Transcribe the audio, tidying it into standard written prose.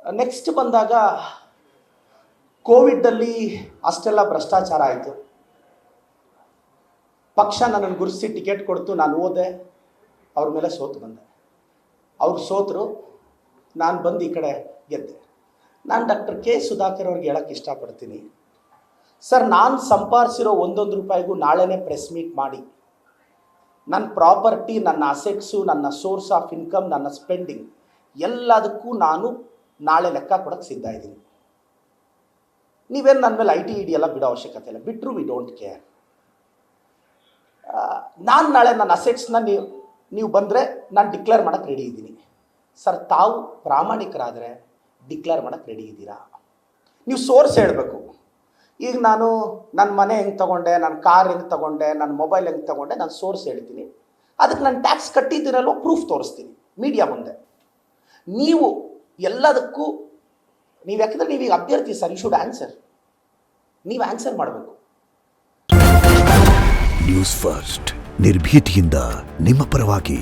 Next ಬಂದಾಗ ಕೋವಿಡಲ್ಲಿ ಅಷ್ಟೆಲ್ಲ ಭ್ರಷ್ಟಾಚಾರ ಆಯಿತು. ಪಕ್ಷ ನನ್ನನ್ನು ಗುರುತಿಸಿ ಟಿಕೆಟ್ ಕೊಡ್ತು, ನಾನು ಹೋದೆ, ಅವ್ರ ಮೇಲೆ ಸೋತು ಬಂದೆ. ಅವ್ರು ಸೋತರು, ನಾನು ಬಂದು ಈ ಕಡೆ ಗೆದ್ದೆ. ನಾನು ಡಾಕ್ಟರ್ ಕೆ ಸುಧಾಕರ್ ಅವ್ರಿಗೆ ಹೇಳೋಕ್ಕೆ ಇಷ್ಟಪಡ್ತೀನಿ, ಸರ್, ನಾನು ಸಂಪಾದಿಸಿರೋ ಒಂದೊಂದು ರೂಪಾಯಿಗೂ ನಾಳೆನೇ ಪ್ರೆಸ್ ಮೀಟ್ ಮಾಡಿ ನನ್ನ ಪ್ರಾಪರ್ಟಿ, ನನ್ನ ಅಸೆಟ್ಸು, ನನ್ನ ಸೋರ್ಸ್ ಆಫ್ ಇನ್ಕಮ್, ನನ್ನ ಸ್ಪೆಂಡಿಂಗ್ ಎಲ್ಲದಕ್ಕೂ ನಾನು ನಾಳೆ ಲೆಕ್ಕ ಕೊಡೋಕ್ಕೆ ಸಿದ್ಧ ಇದ್ದೀನಿ. ನೀವೇನು ನನ್ನ ಮೇಲೆ ITED ಎಲ್ಲ ಬಿಡೋ ಅವಶ್ಯಕತೆ ಇಲ್ಲ, ಬಿಟ್ಟರು ವಿ ಡೋಂಟ್ ಕೇರ್. ನಾನು ನಾಳೆ ನನ್ನ ಅಸೆಟ್ಸ್ನ ನೀವು ಬಂದರೆ ನಾನು ಡಿಕ್ಲೇರ್ ಮಾಡೋಕ್ಕೆ ರೆಡಿ ಇದ್ದೀನಿ. ಸರ್, ತಾವು ಪ್ರಾಮಾಣಿಕರಾದರೆ ಡಿಕ್ಲೇರ್ ಮಾಡೋಕ್ಕೆ ರೆಡಿ ಇದ್ದೀರಾ? ನೀವು ಸೋರ್ಸ್ ಹೇಳಬೇಕು. ಈಗ ನಾನು ನನ್ನ ಮನೆ ಹೆಂಗೆ ತೊಗೊಂಡೆ, ನನ್ನ ಕಾರ್ ಹೆಂಗೆ ತೊಗೊಂಡೆ, ನನ್ನ ಮೊಬೈಲ್ ಹೆಂಗೆ ತೊಗೊಂಡೆ, ನಾನು ಸೋರ್ಸ್ ಹೇಳ್ತೀನಿ. ಅದಕ್ಕೆ ನಾನು ಟ್ಯಾಕ್ಸ್ ಕಟ್ಟಿದ್ದೀನಲ್ಲೋ ಪ್ರೂಫ್ ತೋರಿಸ್ತೀನಿ ಮೀಡಿಯಾ ಮುಂದೆ. ನೀವು ಎಲ್ಲದಕ್ಕೂ ನೀವು ಯಾಕೆಂದರೆ ನೀವೀಗ ಅಭ್ಯರ್ಥಿ ಸರ್, ಯು ಶುಡ್ ಆನ್ಸರ್. ನೀವು ಆನ್ಸರ್ ಮಾಡಬೇಕು. ನ್ಯೂಸ್ ಫಸ್ಟ್, ನಿರ್ಭೀತಿಯಿಂದ ನಿಮ್ಮ ಪರವಾಗಿ.